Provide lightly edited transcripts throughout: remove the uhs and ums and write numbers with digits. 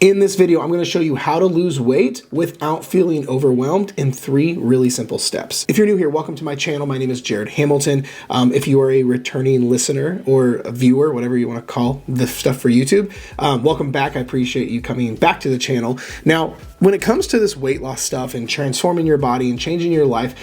In this video, I'm going to show you how to lose weight without feeling overwhelmed in 3 really simple steps. If you're new here, welcome to my channel. My name is Jared Hamilton. If you are a returning listener or a viewer, whatever you want to call the stuff for YouTube, welcome back. I appreciate you coming back to the channel. Now, when it comes to this weight loss stuff and transforming your body and changing your life,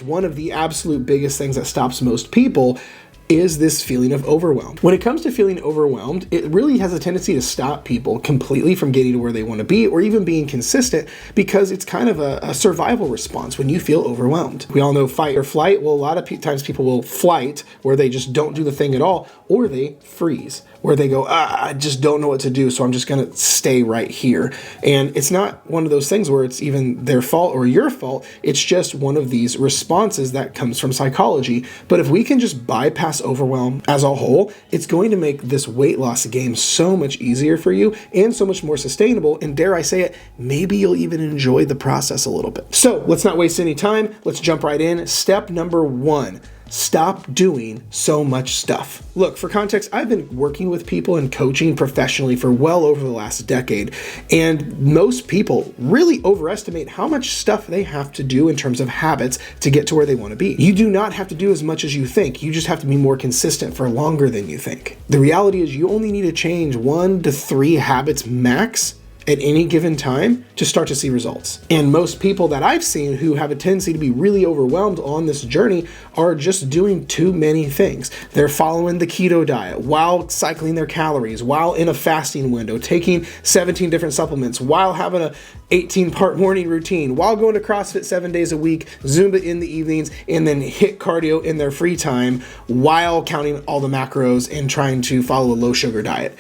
one of the absolute biggest things that stops most people is this feeling of overwhelmed. When it comes to feeling overwhelmed, it really has a tendency to stop people completely from getting to where they want to be or even being consistent, because it's kind of a survival response when you feel overwhelmed. We all know fight or flight. Well, a lot of times people will flight, where they just don't do the thing at all, or they freeze, where they go, I just don't know what to do, so I'm just gonna stay right here. And it's not one of those things where it's even their fault or your fault. It's just one of these responses that comes from psychology. But if we can just bypass overwhelm as a whole, it's going to make this weight loss game so much easier for you and so much more sustainable. And dare I say it, maybe you'll even enjoy the process a little bit. So let's not waste any time. Let's jump right in. Step number 1. Stop doing so much stuff. Look, for context, I've been working with people and coaching professionally for well over the last decade, and most people really overestimate how much stuff they have to do in terms of habits to get to where they want to be. You do not have to do as much as you think. You just have to be more consistent for longer than you think. The reality is you only need to change 1 to 3 habits max at any given time to start to see results. And most people that I've seen who have a tendency to be really overwhelmed on this journey are just doing too many things. They're following the keto diet while cycling their calories, while in a fasting window, taking 17 different supplements, while having a 18-part morning routine, while going to CrossFit 7 days a week, Zumba in the evenings, and then hit cardio in their free time while counting all the macros and trying to follow a low sugar diet.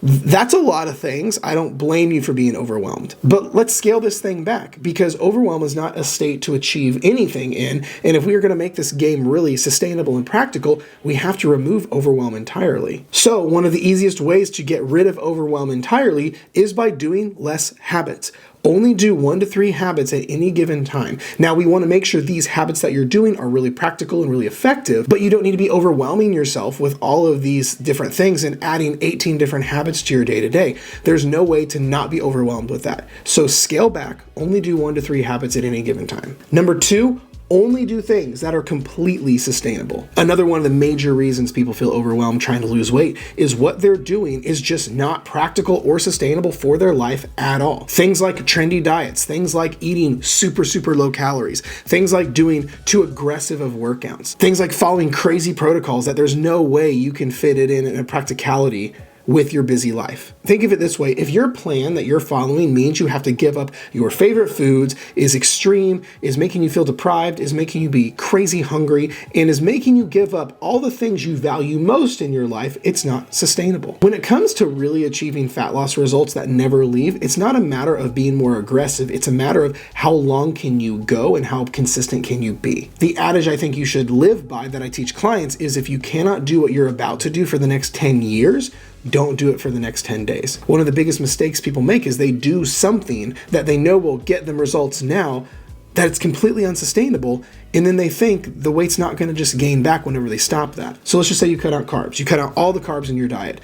That's a lot of things. I don't blame you for being overwhelmed. But let's scale this thing back, because overwhelm is not a state to achieve anything in. And if we are going to make this game really sustainable and practical, we have to remove overwhelm entirely. So one of the easiest ways to get rid of overwhelm entirely is by doing less habits. Only do 1 to 3 habits at any given time. Now, we want to make sure these habits that you're doing are really practical and really effective, but you don't need to be overwhelming yourself with all of these different things and adding 18 different habits to your day-to-day. There's no way to not be overwhelmed with that. So scale back, only do 1 to 3 habits at any given time. Number 2, only do things that are completely sustainable. Another one of the major reasons people feel overwhelmed trying to lose weight is what they're doing is just not practical or sustainable for their life at all. Things like trendy diets, things like eating super low calories, things like doing too aggressive of workouts, things like following crazy protocols that there's no way you can fit it in a practicality with your busy life. Think of it this way. If your plan that you're following means you have to give up your favorite foods, is extreme, is making you feel deprived, is making you be crazy hungry, and is making you give up all the things you value most in your life, it's not sustainable. When it comes to really achieving fat loss results that never leave, it's not a matter of being more aggressive. It's a matter of how long can you go and how consistent can you be. The adage I think you should live by that I teach clients is, if you cannot do what you're about to do for the next 10 years, don't do it for the next 10 days. One of the biggest mistakes people make is they do something that they know will get them results now, that it's completely unsustainable, and then they think the weight's not going to just gain back whenever they stop that. So let's just say you cut out carbs. You cut out all the carbs in your diet,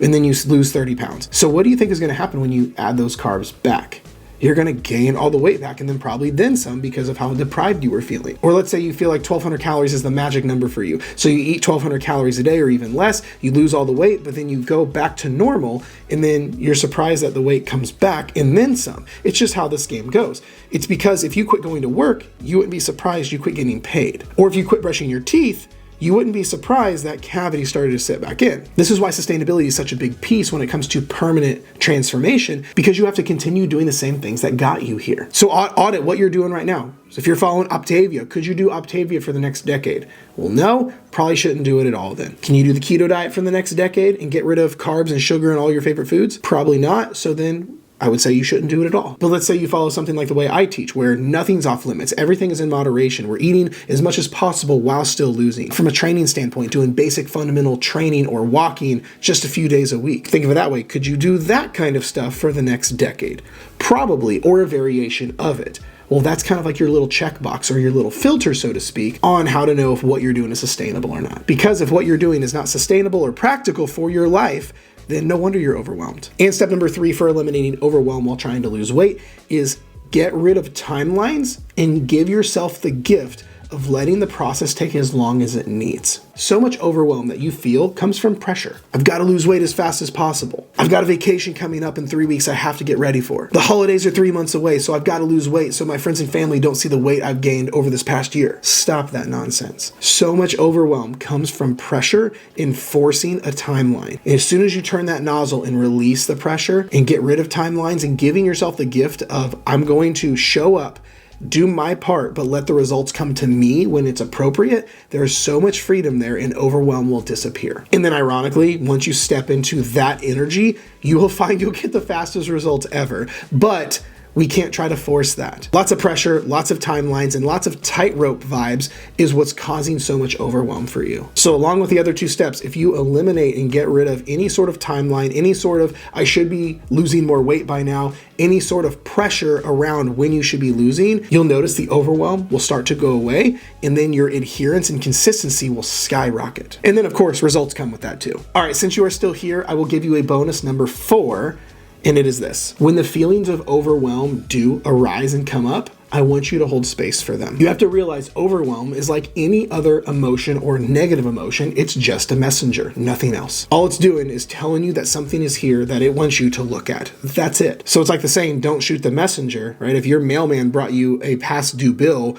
and then you lose 30 pounds. So what do you think is going to happen when you add those carbs back? You're going to gain all the weight back, and then probably then some, because of how deprived you were feeling. Or let's say you feel like 1,200 calories is the magic number for you. So you eat 1,200 calories a day or even less, you lose all the weight, but then you go back to normal, and then you're surprised that the weight comes back and then some. It's just how this game goes. It's because if you quit going to work, you wouldn't be surprised you quit getting paid. Or if you quit brushing your teeth, you wouldn't be surprised that cavity started to sit back in. This is why sustainability is such a big piece when it comes to permanent transformation, because you have to continue doing the same things that got you here. So audit what you're doing right now. So if you're following Optavia, could you do Optavia for the next decade? Well, no, probably shouldn't do it at all then. Can you do the keto diet for the next decade and get rid of carbs and sugar and all your favorite foods? Probably not. So then I would say you shouldn't do it at all. But let's say you follow something like the way I teach, where nothing's off limits. Everything is in moderation. We're eating as much as possible while still losing. From a training standpoint, doing basic fundamental training or walking just a few days a week. Think of it that way. Could you do that kind of stuff for the next decade? Probably, or a variation of it. Well, that's kind of like your little checkbox or your little filter, so to speak, on how to know if what you're doing is sustainable or not. Because if what you're doing is not sustainable or practical for your life, then no wonder you're overwhelmed. And step number 3 for eliminating overwhelm while trying to lose weight is get rid of timelines and give yourself the gift of letting the process take as long as it needs. So much overwhelm that you feel comes from pressure. I've got to lose weight as fast as possible. I've got a vacation coming up in 3 weeks I have to get ready for. The holidays are 3 months away, so I've got to lose weight so my friends and family don't see the weight I've gained over this past year. Stop that nonsense. So much overwhelm comes from pressure enforcing a timeline. And as soon as you turn that nozzle and release the pressure and get rid of timelines and giving yourself the gift of, I'm going to show up, do my part, but let the results come to me when it's appropriate, there's so much freedom there and overwhelm will disappear. And then ironically, once you step into that energy, you will find you'll get the fastest results ever. But we can't try to force that. Lots of pressure, lots of timelines, and lots of tightrope vibes is what's causing so much overwhelm for you. So along with the other 2 steps, if you eliminate and get rid of any sort of timeline, any sort of I should be losing more weight by now, any sort of pressure around when you should be losing, you'll notice the overwhelm will start to go away, and then your adherence and consistency will skyrocket. And then of course, results come with that too. All right, since you are still here, I will give you a bonus number 4. And it is this. When the feelings of overwhelm do arise and come up, I want you to hold space for them. You have to realize overwhelm is like any other emotion or negative emotion. It's just a messenger, nothing else. All it's doing is telling you that something is here that it wants you to look at. That's it. So it's like the saying, don't shoot the messenger, right? If your mailman brought you a past due bill,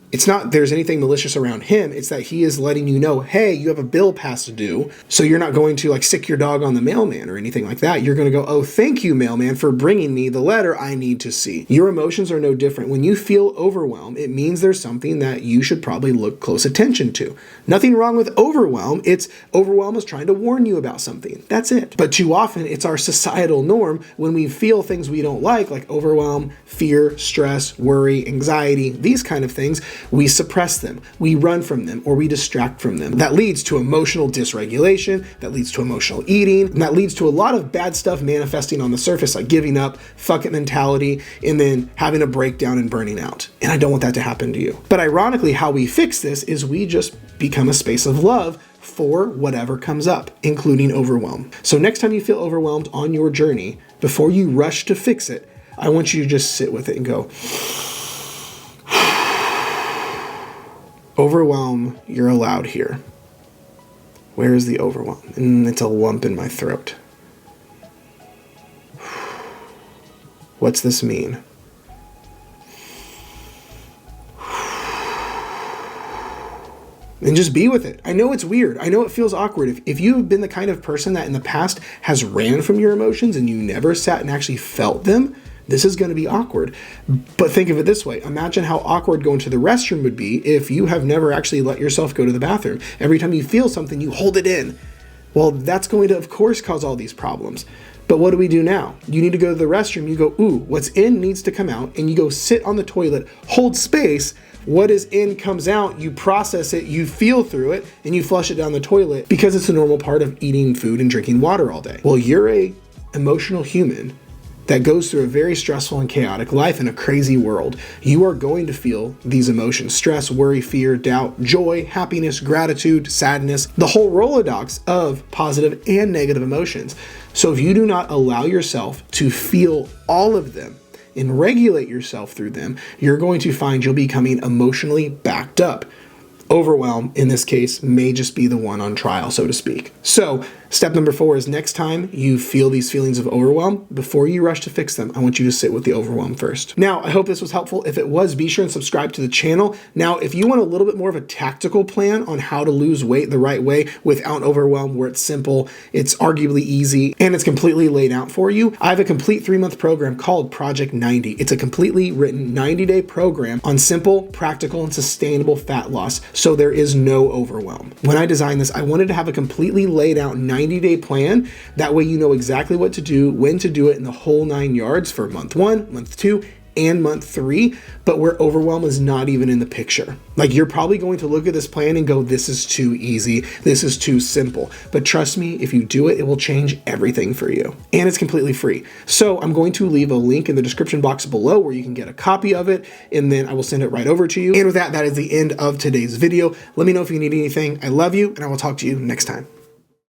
it's not there's anything malicious around him. It's that he is letting you know, hey, you have a bill past due. So you're not going to like sick your dog on the mailman or anything like that. You're going to go, oh, thank you, mailman, for bringing me the letter I need to see. Your emotions are no different. When you feel overwhelmed, it means there's something that you should probably look close attention to. Nothing wrong with overwhelm. It's overwhelm is trying to warn you about something. That's it. But too often it's our societal norm when we feel things we don't like overwhelm, fear, stress, worry, anxiety, these kind of things. We suppress them, we run from them, or we distract from them. That leads to emotional dysregulation, that leads to emotional eating, and that leads to a lot of bad stuff manifesting on the surface, like giving up, fuck it mentality, and then having a breakdown and burning out. And I don't want that to happen to you. But ironically, how we fix this is we just become a space of love for whatever comes up, including overwhelm. So next time you feel overwhelmed on your journey, before you rush to fix it, I want you to just sit with it and go, overwhelm, you're allowed here. Where is the overwhelm? And it's a lump in my throat. What's this mean? And just be with it. I know it's weird. I know it feels awkward. If you've been the kind of person that in the past has ran from your emotions and you never sat and actually felt them, this is going to be awkward. But think of it this way. Imagine how awkward going to the restroom would be if you have never actually let yourself go to the bathroom. Every time you feel something, you hold it in. Well, that's going to, of course, cause all these problems. But what do we do now? You need to go to the restroom. You go, ooh, what's in needs to come out. And you go sit on the toilet, hold space. What is in comes out, you process it, you feel through it, and you flush it down the toilet because it's a normal part of eating food and drinking water all day. Well, you're a emotional human that goes through a very stressful and chaotic life in a crazy world. You are going to feel these emotions: stress, worry, fear, doubt, joy, happiness, gratitude, sadness, the whole Rolodex of positive and negative emotions. So if you do not allow yourself to feel all of them and regulate yourself through them, you're going to find you'll be becoming emotionally backed up. Overwhelm, in this case, may just be the one on trial, so to speak. So step number 4 is next time you feel these feelings of overwhelm, before you rush to fix them, I want you to sit with the overwhelm first. Now, I hope this was helpful. If it was, be sure and subscribe to the channel. Now, if you want a little bit more of a tactical plan on how to lose weight the right way without overwhelm, where it's simple, it's arguably easy, and it's completely laid out for you, I have a complete 3-month program called Project 90. It's a completely written 90-day program on simple, practical, and sustainable fat loss, so there is no overwhelm. When I designed this, I wanted to have a completely laid out 90-day plan. That way you know exactly what to do, when to do it, in the whole 9 yards for month 1, month 2, and month 3, but where overwhelm is not even in the picture. Like, you're probably going to look at this plan and go, this is too easy, this is too simple. But trust me, if you do it, it will change everything for you. And it's completely free. So I'm going to leave a link in the description box below where you can get a copy of it, and then I will send it right over to you. And with that, that is the end of today's video. Let me know if you need anything. I love you, and I will talk to you next time.